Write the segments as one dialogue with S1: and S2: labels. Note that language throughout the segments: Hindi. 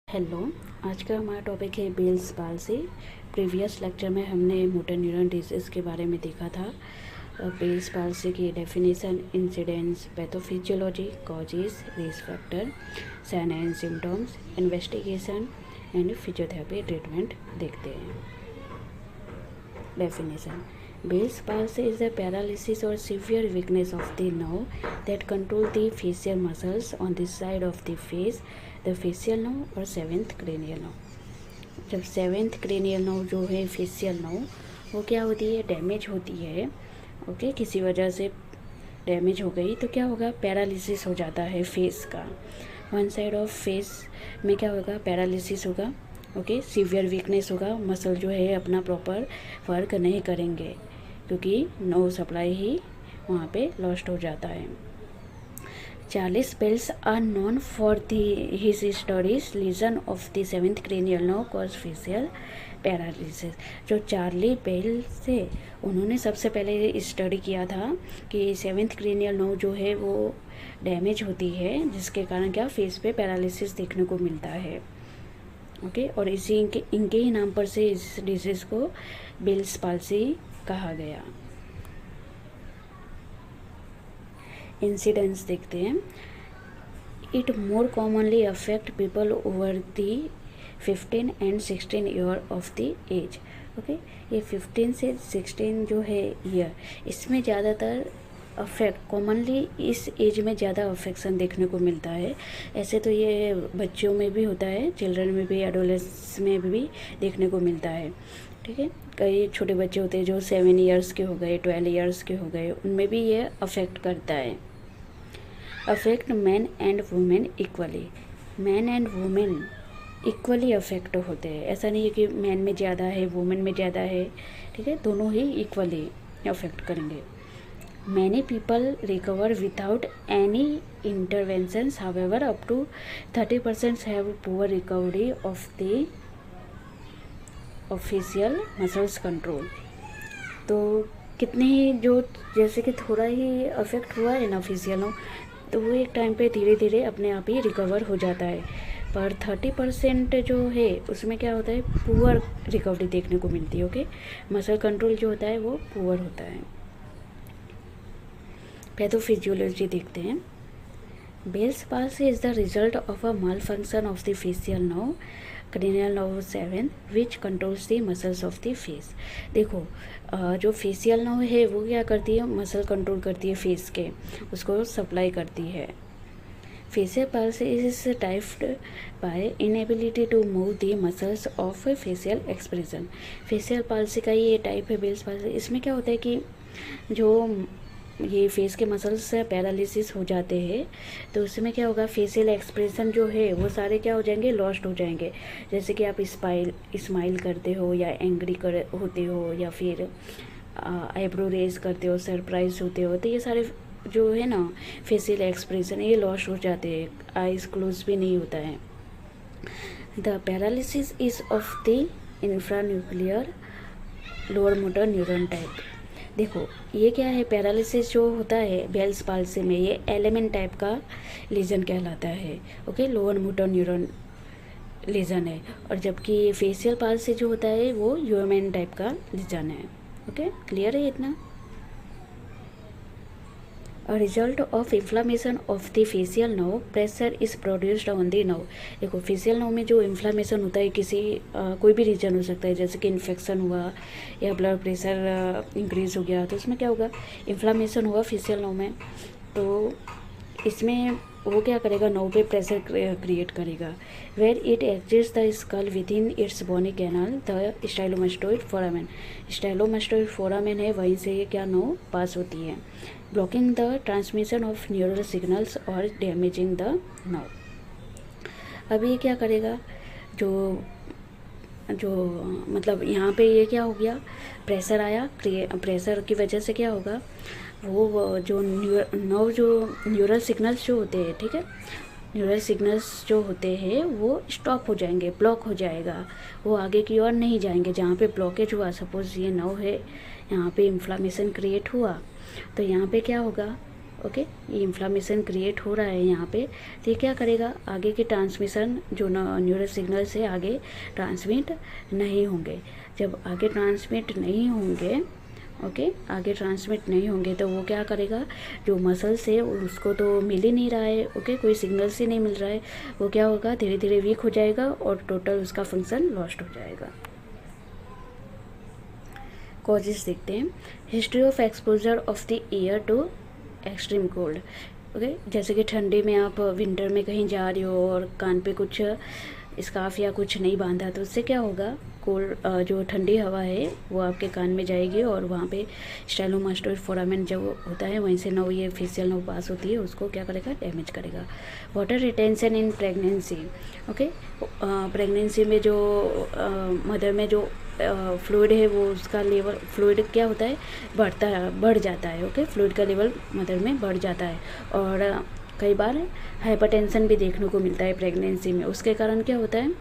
S1: हेलो। आज का हमारा टॉपिक है बेल्स पाल्सी। प्रीवियस लेक्चर में हमने मोटर न्यूरॉन डिजीज़ के बारे में देखा था। बेल्स पाल्सी की definition, incidence, pathophysiology, causes, risk factor, sign and symptoms, investigation and physiotherapy treatment देखते हैं। Definition: Bell's palsy is a paralysis or severe weakness of the nerve that control the facial muscles on the side of the face, the facial nerve और सेवेंथ क्रेनियल नर्व। जब सेवेंथ क्रेनियल नर्व जो है फेशियल नर्व वो क्या होती है, डैमेज होती है। ओके, किसी वजह से डैमेज हो गई तो क्या होगा, पैरालिसिस हो जाता है फेस का। वन साइड ऑफ फेस में क्या होगा, पैरालिसिस होगा। ओके, सीवियर वीकनेस होगा, मसल जो है अपना प्रॉपर वर्क नहीं करेंगे क्योंकि नो सप्लाई ही वहाँ पे लॉस्ट हो जाता है। Charles Bell's are known for his studies lesion of the seventh cranial nerve cause facial paralysis. जो चार्ली बेल्स थे उन्होंने सबसे पहले स्टडी किया था कि सेवेंथ क्रेनियल नर्व जो है वो डैमेज होती है जिसके कारण क्या फेस पे पैरालिसिस देखने को मिलता है। ओके, और इनके ही नाम पर से इस डिजीज़ को बेल्स पाल्सी कहा गया। इंसिडेंस देखते हैं। It more commonly affect people over the 15 and 16 year of the age. Okay, ये 15 से 16 जो है ईयर, इसमें ज़्यादातर अफेक्ट कॉमनली इस एज में ज़्यादा अफेक्शन देखने को मिलता है। ऐसे तो ये बच्चों में भी होता है, चिल्ड्रन में भी, एडोलेसेंस में भी देखने को मिलता है। ठीक है, कई छोटे बच्चे होते हैं जो 7 ईयर्स के हो गए, 12 ईयर्स के हो गए, उनमें भी ये अफेक्ट करता है। Affect man and women equally. Man and women equally affect होते हैं। ऐसा नहीं है कि मैन में ज़्यादा है, वुमेन में ज़्यादा है। ठीक है, दोनों ही इक्वली अफेक्ट करेंगे। Many people recover without any interventions. However, up to 30% have poor recovery of facial muscles control. तो कितने ही जो जैसे कि थोड़ा ही अफेक्ट हुआ है ना फेशियल नर्व, तो वो एक टाइम पे धीरे धीरे अपने आप ही रिकवर हो जाता है। पर 30% जो है उसमें क्या होता है, पुअर रिकवरी देखने को मिलती है। ओके, मसल कंट्रोल जो होता है वो पुअर होता है। पैथोफिजियोलॉजी देखते हैं। Bell's palsy is the result of a mall function of the facial nerve, cranial nerve 7, which controls the muscles of the face. देखो, जो फेशियल नर्व है वो क्या करती है, मसल कंट्रोल करती है फेस के, उसको सप्लाई करती है। Facial palsy is typed by inability to move the muscles of facial expression. Facial palsy का ये टाइप है बेल्स पाल्सी। इसमें क्या होता है कि जो ये फेस के मसल्स से पैरालिसिस हो जाते हैं तो उसमें क्या होगा, फेशियल एक्सप्रेशन जो है वो सारे क्या हो जाएंगे, लॉस्ट हो जाएंगे। जैसे कि आप स्माइल करते हो या एंग्री होते हो या फिर आईब्रो रेज करते हो, सरप्राइज होते हो, तो ये सारे जो है ना फेशियल एक्सप्रेशन ये लॉस्ट हो जाते हैं, आईज क्लोज भी नहीं होता है। The paralysis is of the infranuclear lower motor neuron type. देखो, ये क्या है, पैरालिसिस जो होता है बेल्स पाल्सी में ये एलिमेंट टाइप का लीजन कहलाता है। Okay, lower motor neuron lesion है, और जबकि फेशियल पाल्सी जो होता है वो ह्यूमन टाइप का लीजन है। ओके, क्लियर है इतना। A result of inflammation of the facial nerve, pressure is produced on the nerve। देखो, फेशियल नर्व में जो इन्फ्लामेशन होता है किसी कोई भी रीजन हो सकता है, जैसे कि इन्फेक्शन हुआ या ब्लड प्रेशर इंक्रीज हो गया, तो उसमें क्या होगा, इन्फ्लामेशन हुआ फेशियल नर्व में, तो इसमें वो क्या करेगा, नर्व पे प्रेशर क्रिएट करेगा। Where it exist the skull within its bony canal the stylomastoid foramen. Stylomastoid foramen है, वहीं से ये क्या नर्व पास होती है, blocking the transmission of neural signals और डैमेजिंग द नर्व। अब ये क्या करेगा, जो मतलब यहाँ पे ये क्या हो गया, प्रेशर आया, प्रेशर की वजह से क्या होगा, वो जो नर्व जो न्यूरल सिग्नल्स जो होते हैं, ठीक है, न्यूरल सिग्नल्स जो होते हैं वो स्टॉप हो जाएंगे, ब्लॉक हो जाएगा, वो आगे की ओर नहीं जाएंगे। जहाँ पे ब्लॉकेज हुआ, सपोज ये नर्व है, यहाँ पे इन्फ्लामेशन क्रिएट हुआ, तो यहाँ पे क्या होगा, ओके, ये इन्फ्लामेशन क्रिएट हो रहा है यहाँ पे। तो ये क्या करेगा, आगे के ट्रांसमिशन जो न्यूरल सिग्नल से आगे ट्रांसमिट नहीं होंगे। जब आगे ट्रांसमिट नहीं होंगे, ओके, आगे ट्रांसमिट नहीं होंगे तो वो क्या करेगा, जो मसल्स है उसको तो मिल ही नहीं रहा है, ओके, कोई सिग्नल से नहीं मिल रहा है, वो क्या होगा, धीरे धीरे वीक हो जाएगा और टोटल उसका फंक्शन लॉस्ट हो जाएगा। कॉजेस देखते हैं। History of exposure of the ear to extreme cold, okay, जैसे कि ठंडी में आप विंटर में कहीं जा रहे हो और कान पे कुछ स्कार्फ या कुछ नहीं बांधा तो उससे क्या होगा, कोल्ड जो ठंडी हवा है वो आपके कान में जाएगी और वहाँ पे स्टाइलोमास्टोइड फोरामेन जो होता है वहीं से नर्व, ये फेशियल नर्व पास होती है, उसको क्या करेगा, डैमेज करेगा। Water retention in pregnancy, okay, pregnancy में जो मदर में जो फ्लूइड है वो उसका लेवल, फ्लूइड क्या होता है, बढ़ जाता है, ओके, फ्लूइड का लेवल मदर में बढ़ जाता है और कई बार हाइपरटेंशन भी देखने को मिलता है प्रेगनेंसी में। उसके कारण क्या होता है,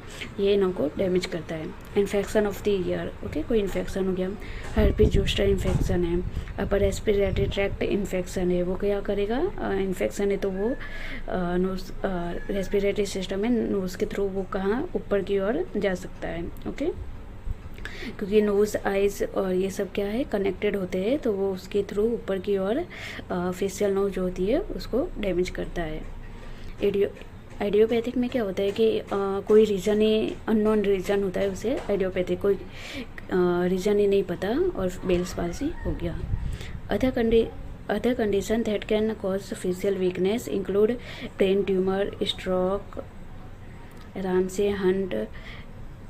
S1: ये नर्व को डैमेज करता है। Infection of the year, okay, कोई इन्फेक्शन हो गया, हर्पीज जोस्टर इन्फेक्शन है, अपर रेस्पिरेटरी ट्रैक्ट इन्फेक्शन है, वो क्या करेगा, इन्फेक्शन है तो वो नोज रेस्पिरेटरी सिस्टम में नोज़ के थ्रू वो कहाँ ऊपर की ओर जा सकता है, ओके, क्योंकि नोज़, आइज़ और ये सब क्या है, कनेक्टेड होते हैं, तो वो उसके थ्रू ऊपर की ओर फेशियल नर्व जो होती है उसको डैमेज करता है। आइडियोपैथिक में क्या होता है कि कोई रीज़न ही, अननोन रीज़न होता है उसे आइडियोपैथिक, कोई रीज़न ही नहीं पता और बेल्स पाल्सी हो गया। Other condition that can cause facial weakness include brain tumour, stroke, Ramsay Hunt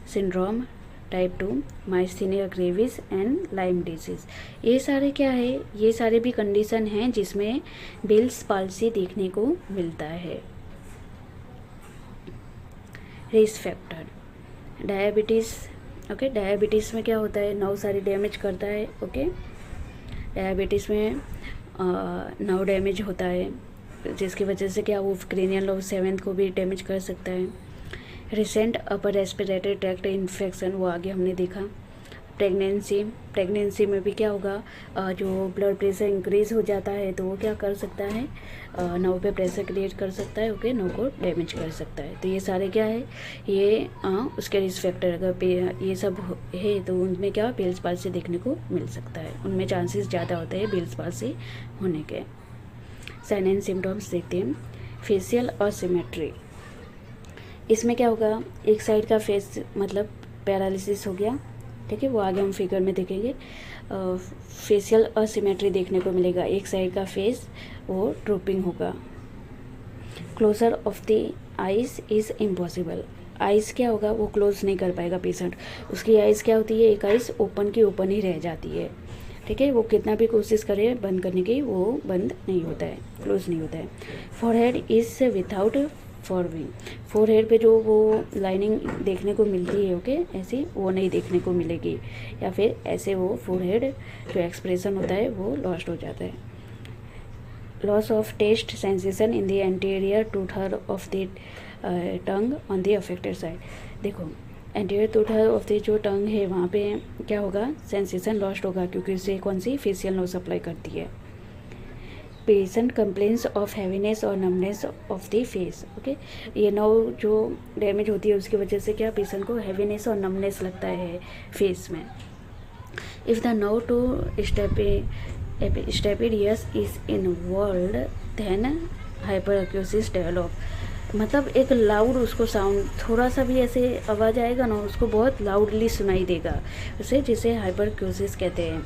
S1: syndrome, type 2, myasthenia gravis and Lyme disease. ये सारे क्या है, ये सारे भी कंडीशन हैं जिसमें बेल्स पाल्सी देखने को मिलता है। Risk factor, diabetes, okay, diabetes में क्या होता है, नर्व सारी डैमेज करता है, ओके, डायबिटीज़ में नर्व डैमेज होता है जिसकी वजह से क्या, वो क्रेनियल नर्व 7 को भी डैमेज कर सकता है। Recent upper respiratory tract infection, वो आगे हमने देखा। प्रेगनेंसी में भी क्या होगा, जो ब्लड प्रेशर इंक्रीज हो जाता है तो वो क्या कर सकता है, नर्व पे प्रेशर क्रिएट कर सकता है, ओके, नर्व को डैमेज कर सकता है। तो ये सारे क्या है, ये उसके रिस्क फैक्टर अगर ये सब है तो उनमें क्या बेल्स पाल्सी देखने को मिल सकता है, उनमें चांसेस ज़्यादा होते हैं बेल्स पाल्सी होने के। साइन एंड सिम्टम्स देखते हैं। फेशियल असिमेट्री, इसमें क्या होगा, एक साइड का फेस मतलब पैरालिसिस हो गया, ठीक है, वो आगे हम फिगर में देखेंगे। फेशियल असिमेट्री देखने को मिलेगा, एक साइड का फेस वो ड्रॉपिंग होगा। Closure of the eyes is impossible, eyes क्या होगा, वो क्लोज नहीं कर पाएगा पेशेंट, उसकी आइज़ क्या होती है, एक आइज़ ओपन की ओपन ही रह जाती है, ठीक है, वो कितना भी कोशिश करे बंद करने की वो बंद नहीं होता है, क्लोज नहीं होता है। फॉरहेड इज़ विदाउट फॉरविंग, फोरहेड पे जो वो लाइनिंग देखने को मिलती है, ओके, ऐसी वो नहीं देखने को मिलेगी, या फिर ऐसे वो फोरहेड जो एक्सप्रेशन होता है वो लॉस्ट हो जाता है। Loss of taste sensation in the anterior two third of the tongue on the affected side, देखो एंटीरियर टू-थर्ड ऑफ द जो टंग है वहाँ पे क्या होगा, सेंसेशन लॉस्ट होगा क्योंकि उसे कौन सी फेशियल नर्व सप्लाई करती है। पेशेंट कंप्लेन्स ऑफ हैवीनेस और numbness of the face, okay, ये नर्व जो डैमेज होती है उसकी वजह से क्या पेशेंट को हैवीनेस और नमनेस लगता है फेस में। If the nerve to stapedius is involved then hyperacusis develop, मतलब एक लाउड उसको साउंड, थोड़ा सा भी ऐसे आवाज़ आएगा ना उसको बहुत लाउडली सुनाई देगा, उसे जिसे हाइपरएक्यूसिस कहते हैं।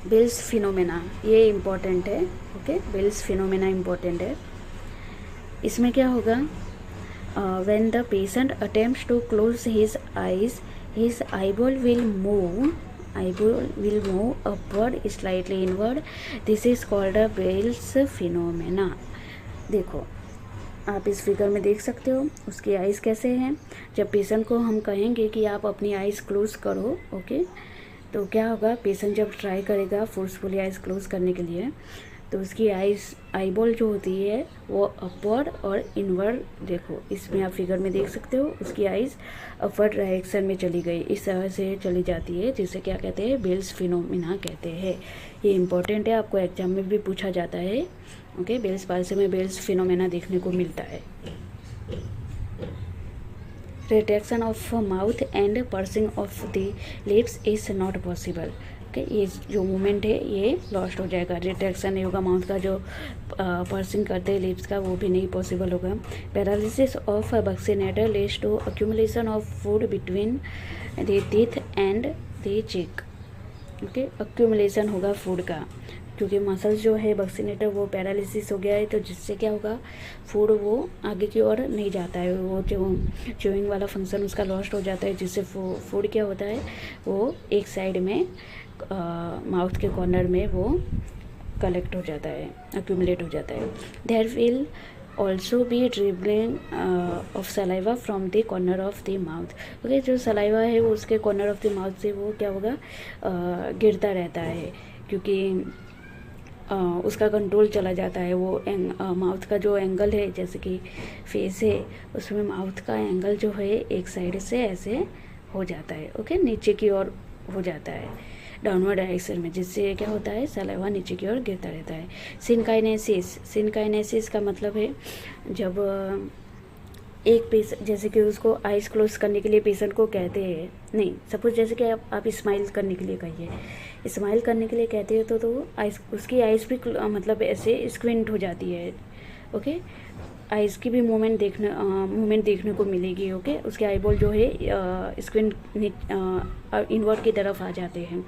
S1: बेल्स फिनोमेना, ये इम्पॉर्टेंट है, ओके, बेल्स फिनोमेना इम्पॉर्टेंट है। इसमें क्या होगा, when the patient attempts to close his eyes, his eyeball will move upward slightly inward, this is called a Bell's phenomena. देखो आप इस फिगर में देख सकते हो उसकी आइज़ कैसे हैं। जब पेशेंट को हम कहेंगे कि आप अपनी आइज़ क्लोज करो, ओके, तो क्या होगा, पेशेंट जब ट्राई करेगा फोर्सफुली आइज़ क्लोज करने के लिए तो उसकी आईबॉल जो होती है वो अपवर्ड और इनवर्ड, देखो इसमें आप फिगर में देख सकते हो, उसकी आइज़ अपवर्ड डायरेक्शन में चली गई, इस तरह से चली जाती है, जिसे क्या कहते हैं, बेल्स फिनोमिना कहते हैं। ये इंपॉर्टेंट है, आपको एग्जाम में भी पूछा जाता है। ओके, बेल्स पाल्सी में बेल्स फिनोमिना देखने को मिलता है। Retraction of mouth and pursuing of the lips is not possible. Okay, ये जो मूवमेंट है ये लॉस्ट हो जाएगा, रिट्रैक्शन नहीं होगा, माउथ का जो पर्सिंग करते हैं लिप्स का वो भी नहीं पॉसिबल होगा। Paralysis of buccinator leads to accumulation of food between the teeth and the cheek. Okay, accumulation होगा फूड का, क्योंकि मसल्स जो है बक्सीनेटर वो पैरालिसिस हो गया है, तो जिससे क्या होगा, फूड वो आगे की ओर नहीं जाता है, वो जो च्यूइंग वाला फंक्शन उसका लॉस्ट हो जाता है, जिससे फूड क्या होता है, वो एक साइड में माउथ के कॉर्नर में वो कलेक्ट हो जाता है, अक्यूमुलेट हो जाता है। There will also be dribbling of saliva from the corner of the mouth. Okay, जो सलाइवा है वो उसके कॉर्नर ऑफ द माउथ से वो क्या होगा, गिरता रहता है, क्योंकि उसका कंट्रोल चला जाता है। वो माउथ का जो एंगल है, जैसे कि फेस है, उसमें माउथ का एंगल जो है एक साइड से ऐसे हो जाता है, ओके, नीचे की ओर हो जाता है, डाउनवर्ड डायरेक्शन में, जिससे क्या होता है, सलाइवा नीचे की ओर गिरता रहता है। सिनकाइनेसिस का मतलब है जब एक पेशेंट, जैसे कि उसको आइज़ क्लोज करने के लिए पेशेंट को कहते हैं, नहीं सपोज जैसे कि आप स्माइल करने के लिए कहिए, स्माइल करने के लिए कहते हैं तो आइज़, उसकी आइज़ भी मतलब ऐसे स्क्विंट हो जाती है। ओके, आइज़ की भी मूवमेंट देखने को मिलेगी। ओके, उसके आईबॉल जो है स्क्विंट इनवर्ड की तरफ आ जाते हैं।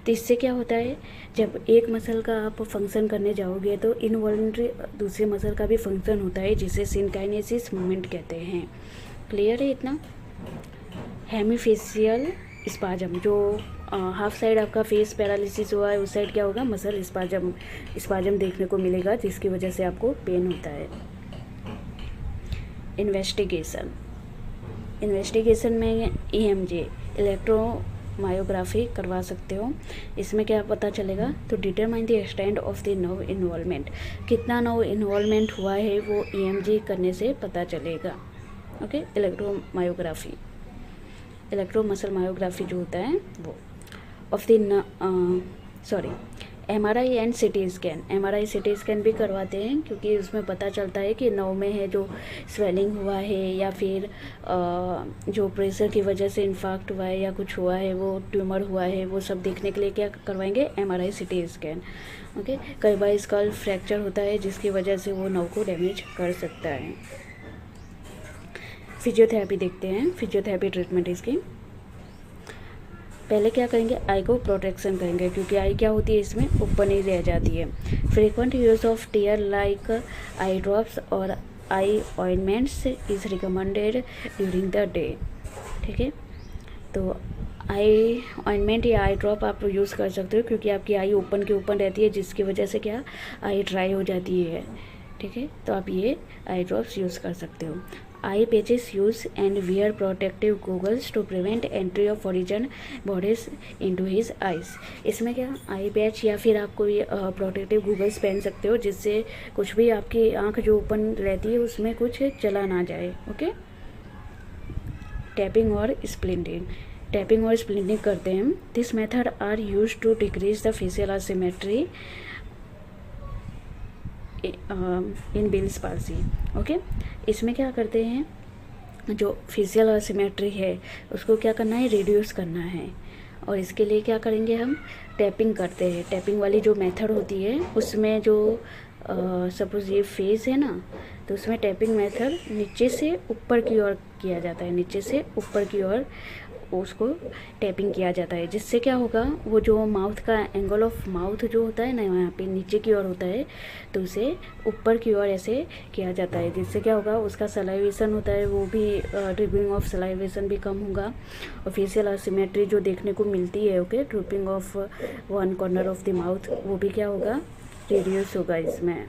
S1: तो इससे क्या होता है, जब एक मसल का आप फंक्शन करने जाओगे तो इनवॉल्यूंटरी दूसरे मसल का भी फंक्शन होता है, जिसे सिनकाइनेसिस मूवमेंट कहते हैं। क्लियर है इतना? हेमीफेशियल स्पाजम, जो हाफ साइड आपका फेस पैरालिसिस हुआ है, उस साइड क्या होगा, मसल स्पाजम देखने को मिलेगा, जिसकी वजह से आपको पेन होता है। इन्वेस्टिगेशन में EMG इलेक्ट्रोमायोग्राफी करवा सकते हो। इसमें क्या पता चलेगा, तो determine the extent of the nerve involvement, कितना नर्व इन्वॉल्वमेंट हुआ है वो EMG करने से पता चलेगा। ओके, इलेक्ट्रो मसल मायोग्राफी जो होता है वो of the MRI and CT scan. MRI CT scan भी करवाते हैं, क्योंकि उसमें पता चलता है कि नर्व में है जो स्वेलिंग हुआ है, या फिर जो प्रेशर की वजह से इन्फाक्ट हुआ है या कुछ हुआ है, वो ट्यूमर हुआ है, वो सब देखने के लिए क्या करवाएंगे, MRI CT स्कैन। ओके, कई बार स्कल फ्रैक्चर होता है, जिसकी वजह से वो नर्व को डैमेज कर सकता है। फिजियोथेरेपी देखते हैं, फिजियोथेरेपी ट्रीटमेंट इसकी। पहले क्या करेंगे, आई को प्रोटेक्शन करेंगे, क्योंकि आई क्या होती है, इसमें ऊपर नहीं रह जाती है। Frequent use of tear like eye drops और eye ointments is recommended during the day. ठीक है, तो आई ऑइंटमेंट या आई ड्रॉप आप यूज़ कर सकते हो, क्योंकि आपकी आई ओपन के ऊपर रहती है, जिसकी वजह से क्या, आई ड्राई हो जाती है। ठीक है, तो आप ये आई ड्रॉप्स यूज़ कर सकते हो। Eye patches use and wear protective goggles to prevent entry of foreign bodies into his eyes. इसमें क्या, आई पैच या फिर आप कोई प्रोटेक्टिव गूगल्स पहन सकते हो, जिससे कुछ भी आपकी आंख जो ओपन रहती है उसमें कुछ चला ना जाए। ओके, टैपिंग और स्प्लिंटिंग करते हैं। This method are use to decrease the facial asymmetry in Bell's palsy. Okay, इसमें क्या करते हैं, जो फेशियल असिमेट्री है उसको क्या करना है, रिड्यूस करना है, और इसके लिए क्या करेंगे, हम टैपिंग करते हैं। टैपिंग वाली जो मेथड होती है उसमें जो सपोज ये फेस है ना, तो उसमें टैपिंग मेथड नीचे से ऊपर की ओर किया जाता है, नीचे से ऊपर की ओर उसको टैपिंग किया जाता है, जिससे क्या होगा, वो जो माउथ का एंगल ऑफ माउथ जो होता है ना, यहाँ पे नीचे की ओर होता है, तो उसे ऊपर की ओर ऐसे किया जाता है, जिससे क्या होगा, उसका सलाइवेशन होता है वो भी, ड्रिपिंग ऑफ सलाइवेशन भी कम होगा, और फेशियल असिमेट्री जो देखने को मिलती है, okay, dripping of one corner of the mouth, वो भी क्या होगा, रिड्यूस होगा इसमें।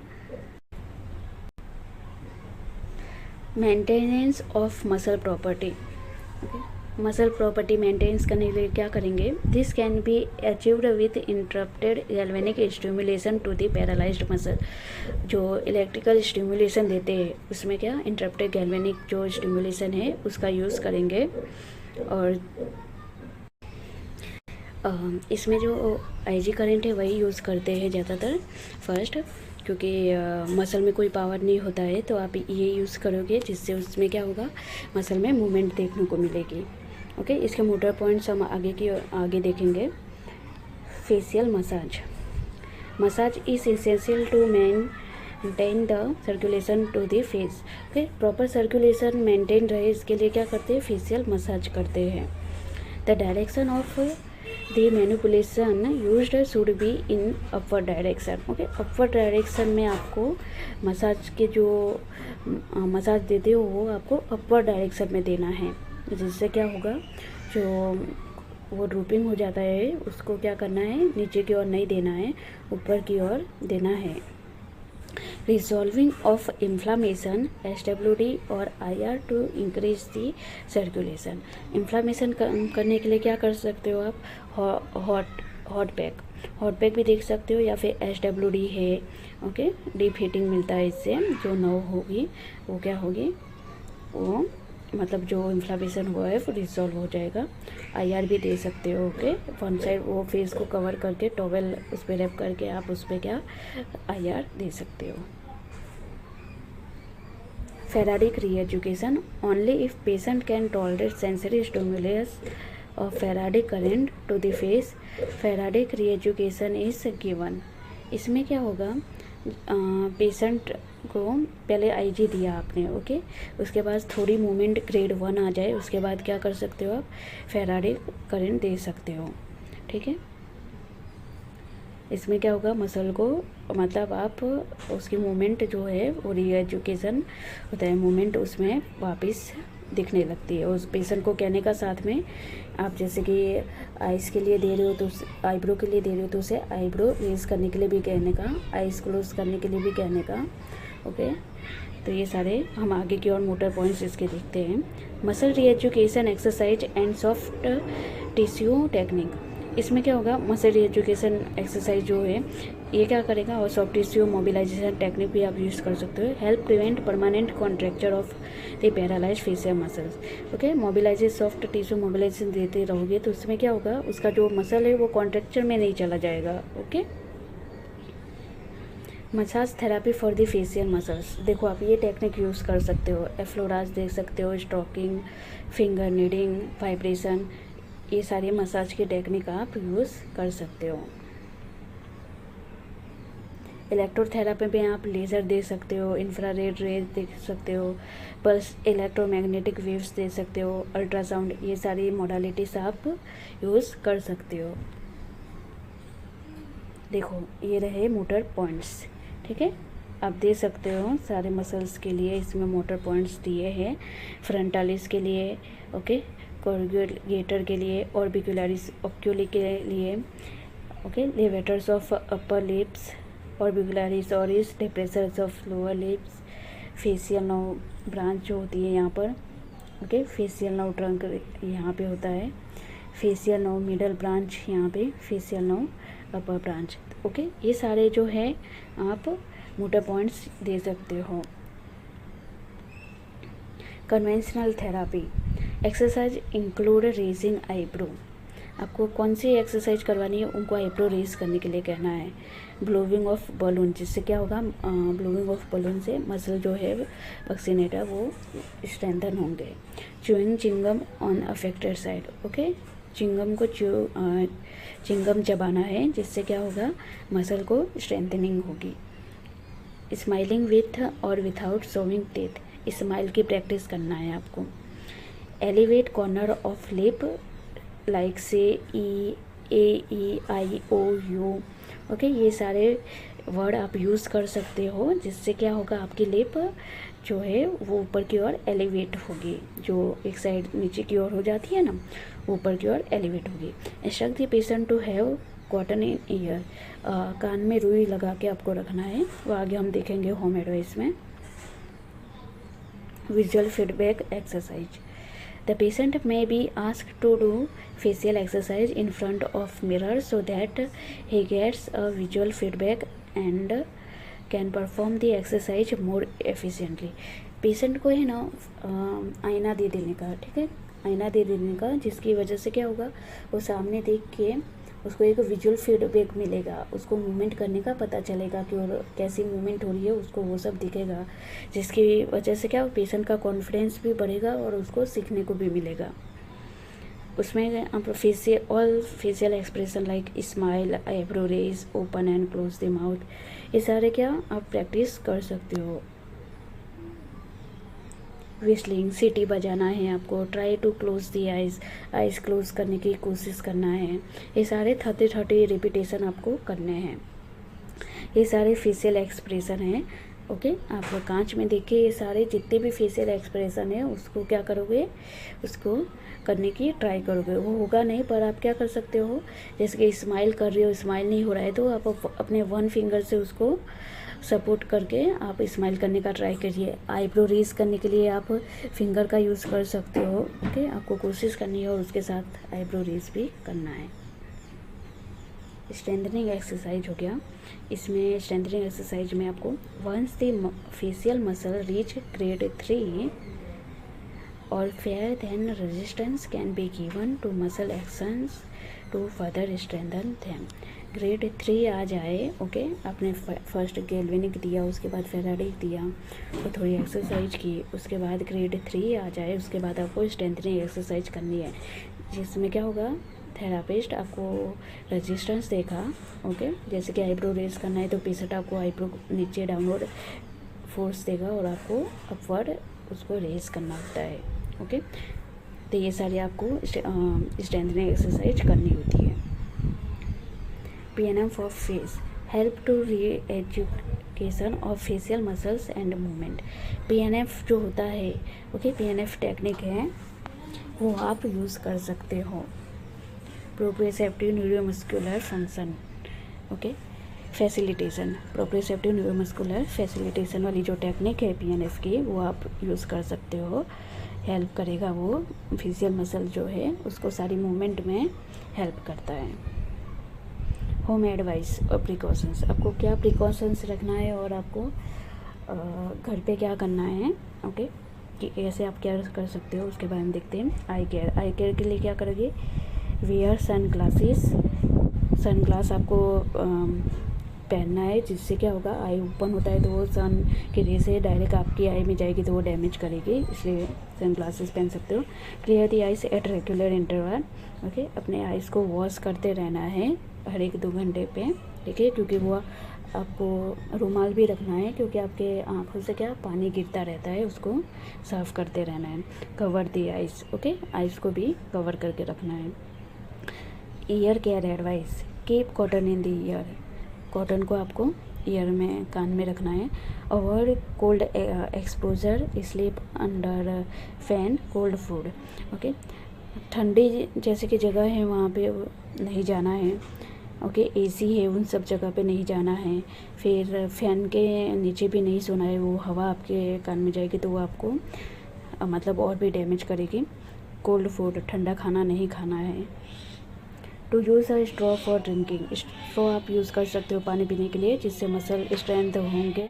S1: Maintenance of muscle property. Okay, muscle property maintenance करने के लिए क्या करेंगे? This can be achieved with interrupted galvanic stimulation to the paralysed muscle. जो इलेक्ट्रिकल स्टिमुलेशन देते हैं उसमें क्या इंटरप्टेड गैल्वेनिक जो स्टिमुलेशन है उसका यूज़ करेंगे। और इसमें जो आईजी करंट है वही यूज़ करते हैं ज़्यादातर फर्स्ट, क्योंकि मसल में कोई पावर नहीं होता है तो आप ये यूज़ करोगे जिससे उसमें क्या होगा, मसल में मूवमेंट देखने को मिलेगी। ओके, इसके मोटर पॉइंट्स हम आगे देखेंगे। Facial massage is essential to maintain the circulation to the face. Okay, proper circulation maintain रहे इसके लिए क्या करते हैं, फेशियल मसाज करते हैं। The direction of the manipulation used should be in upward direction. Okay, upward direction में आपको मसाज के जो मसाज देते हो वो आपको अपवर्ड डायरेक्शन में देना है, जिससे क्या होगा, जो वो ड्रूपिंग हो जाता है उसको क्या करना है, नीचे की ओर नहीं देना है, ऊपर की ओर देना है। रिजॉल्विंग ऑफ इन्फ्लामेशन SWD और IR to increase the circulation. Inflammation करने के लिए क्या कर सकते हो आप, हॉट पैक भी देख सकते हो, या फिर SWD है। ओके, डीप हीटिंग मिलता है इससे, जो नर्व होगी वो क्या होगी, वो मतलब जो इन्फ्लामेशन हुआ है वो रिजॉल्व हो जाएगा। IR भी दे सकते हो। ओके, वन साइड वो फेस को कवर करके टॉवेल उस पर रैप करके आप उस पर क्या IR दे सकते हो। Faradic reeducation only if patient can tolerate sensory stimulus और faradic current to the face, faradic reeducation is given. इसमें क्या होगा, पेशेंट को पहले आईजी दिया आपने, ओके, उसके बाद थोड़ी मूवमेंट ग्रेड 1 आ जाए, उसके बाद क्या कर सकते हो आप, फेराडिक करंट दे सकते हो। ठीक है, इसमें क्या होगा, मसल को मतलब आप उसकी मूवमेंट जो है वो रीएजुकेशन होता है, मूवमेंट उसमें वापस दिखने लगती है। उस पेशेंट को कहने का साथ में आप जैसे कि आइज़ के लिए दे रहे हो तो आईब्रो के लिए दे रहे हो तो उसे आईब्रो रेज करने के लिए भी कहने का, आइज़ क्लोज करने के लिए भी कहने का। ओके, तो ये सारे हम आगे की और मोटर पॉइंट्स इसके देखते हैं। Muscle re-education exercise and soft tissue technique. इसमें क्या होगा, मसल रीएजुकेशन एक्सरसाइज जो है ये क्या करेगा, और सॉफ्ट टिश्यू मोबिलाइजेशन टेक्निक भी आप यूज़ कर सकते हो। Help prevent permanent contracture of the paralysed facial muscles. Okay, mobilisation soft tissue mobilisation देते रहोगे तो उसमें क्या होगा, उसका जो मसल है वो कॉन्ट्रैक्चर में नहीं चला जाएगा। Okay, massage therapy for the facial muscles. देखो आप ये टेक्निक यूज़ कर सकते हो, एफ्लोराज देख सकते हो, स्ट्रोकिंग, फिंगर नीडिंग, वाइब्रेशन, ये सारी मसाज की टेक्निक आप यूज़ कर सकते हो। इलेक्ट्रोथेरापी में आप लेज़र दे सकते हो, इंफ्रारेड रेज देख सकते हो, पल्स इलेक्ट्रोमैग्नेटिक वेव्स दे सकते हो, अल्ट्रासाउंड, ये सारी मोडालिटीज़ आप यूज़ कर सकते हो। देखो ये रहे मोटर पॉइंट्स। ठीक है, आप दे सकते हो सारे मसल्स के लिए, इसमें मोटर पॉइंट्स दिए हैं। फ्रंटालिस के लिए, ओके, कोर्रुगेटर के लिए, ऑर्बिकुलरिस ऑक्यूली के लिए, okay, levators of upper lips, orbicularis oris, depressors of lower lips, facial nerve branch जो होती है यहाँ पर, ओके, फेशियल नर्व ट्रंक यहाँ पे होता है, फेशियल नर्व मिडल ब्रांच यहाँ पे, फेशियल नर्व अपर ब्रांच। ओके, ये सारे जो है आप मोटर पॉइंट्स दे सकते हो। Conventional therapy exercise include raising eyebrow. आपको कौन सी एक्सरसाइज करवानी है, उनको आईब्रो रेज करने के लिए कहना है। ब्लोविंग ऑफ बलून, जिससे क्या होगा, ब्लोविंग ऑफ बलून से मसल जो है वैक्सीनेटर वो स्ट्रेंथन होंगे। Chewing chewing gum on affected side. Okay, chewing gum को चिंगम चबाना है, जिससे क्या होगा, मसल को स्ट्रेंथनिंग होगी। स्माइलिंग विथ और विथआउट शोइंग टीथ, स्माइल की प्रैक्टिस करना है आपको। Elevate corner of lip like से ई, ए, ई, आई, ओ, यू। ओके, ये सारे वर्ड आप यूज़ कर सकते हो, जिससे क्या होगा, आपकी लिप जो है वो ऊपर की ओर एलिवेट होगी, जो एक साइड नीचे की ओर हो जाती है ना, ऊपर की ओर एलिवेट होगी। Instruct the patient to have cotton in ear, कान में रुई लगा के आपको रखना है, वो आगे हम देखेंगे होम एडवाइस में। Visual feedback exercise, The patient may be asked to do facial exercise in front of mirror so that he gets a visual feedback and can perform the exercise more efficiently. Patient को है ना आईना दे देने का, ठीक है, आईना दे देने का, जिसकी वजह से क्या होगा, वो सामने देख के उसको एक विजुअल फीडबैक मिलेगा, उसको मूवमेंट करने का पता चलेगा कि और कैसी मूवमेंट हो रही है, उसको वो सब दिखेगा, जिसकी वजह से क्या पेशेंट का कॉन्फिडेंस भी बढ़ेगा और उसको सीखने को भी मिलेगा. उसमें आप all facial expression like smile, eyebrow raise, open and close the mouth, ये सारे क्या आप प्रैक्टिस कर सकते हो. विस्लिंग, सीटी बजाना है आपको, try to close the eyes क्लोज करने की कोशिश करना है. ये सारे 30 रिपीटेशन आपको करने हैं. ये सारे फेशियल एक्सप्रेशन हैं. ओके, आप कांच में देखिए, ये सारे जितने भी फेशियल एक्सप्रेशन है उसको क्या करोगे, उसको करने की ट्राई करोगे. वो होगा नहीं, पर आप क्या कर सकते हो, जैसे कि स्माइल कर रहे हो, स्माइल नहीं हो रहा है तो आप अपने 1 फिंगर से उसको सपोर्ट करके आप स्माइल करने का ट्राई करिए. आईब्रो रेज करने के लिए आप फिंगर का यूज़ कर सकते हो. ओके, आपको कोशिश करनी है और उसके साथ आईब्रो रेज भी करना है. स्ट्रेंथनिंग एक्सरसाइज हो गया. इसमें स्ट्रेंथनिंग एक्सरसाइज में आपको once the facial muscle reach grade 3 और fair then resistance can be given to muscle actions to further strengthen them. Grade 3 आ जाए, ओके, आपने फर्स्ट गैल्वेनिक दिया, उसके बाद फेराडिक दिया, तो थोड़ी एक्सरसाइज की, उसके बाद ग्रेड 3 आ जाए, उसके बाद आपको स्ट्रेंथनिंग एक्सरसाइज करनी है, जिसमें क्या होगा, थेरापिस्ट आपको रेजिस्टेंस देगा. ओके, जैसे कि आईब्रो रेज करना है तो पेशेंट आपको आईब्रो नीचे डाउनवर्ड फोर्स देगा और आपको अपवर्ड उसको रेज करना होता है. ओके, तो ये सारी आपको स्ट्रेंथनिंग एक्सरसाइज करनी होती है. PNF for face help to re-education of facial muscles and movement. PNF जो होता है, ओके, PNF टेक्निक है, वो आप यूज़ कर सकते हो. Proprioceptive neuromuscular function, okay, facilitation, proprioceptive neuromuscular facilitation वाली जो टेक्निक है PNF की, वो आप यूज़ कर सकते हो. हेल्प करेगा, वो फेशियल मसल जो है उसको सारी मूवमेंट में हेल्प करता है. होम एडवाइस और प्रिकॉशंस, आपको क्या प्रिकॉशंस रखना है और आपको घर पे क्या करना है. ओके, कि कैसे आप केयर कर सकते हो, उसके बारे में देखते हैं. आई केयर के लिए क्या करोगे, wear sunglasses, sunglass आपको पहनना है, जिससे क्या होगा, आई ओपन होता है तो वो सन की रे से डायरेक्ट आपकी आई में जाएगी तो वो डैमेज करेगी, इसलिए सन ग्लासेस पहन सकते हो. Clear the eyes at regular interval, okay, अपने आइज़ को वॉश करते रहना है हर 1-2 घंटे पे, ठीक है, क्योंकि वो आपको रुमाल भी रखना है, क्योंकि आपके आँखों से क्या पानी गिरता रहता है, उसको साफ़ करते रहना है. Cover the eyes, okay, eyes को भी कवर करके रखना है. Year care advice, keep cotton in the year, cotton को आपको ईयर में, कान में रखना है. Avoid cold exposure, sleep under fan, cold food. Okay, ठंडी जैसे कि जगह है वहाँ पे नहीं जाना है. ओके, एसी है उन सब जगह पे नहीं जाना है. फिर फैन के नीचे भी नहीं सोना है, वो हवा आपके कान में जाएगी तो वो आपको मतलब और भी डैमेज करेगी. कोल्ड फूड, ठंडा खाना नहीं खाना है. To use a straw for drinking, straw आप यूज़ कर सकते हो पानी पीने के लिए, जिससे मसल स्ट्रेंथ होंगे.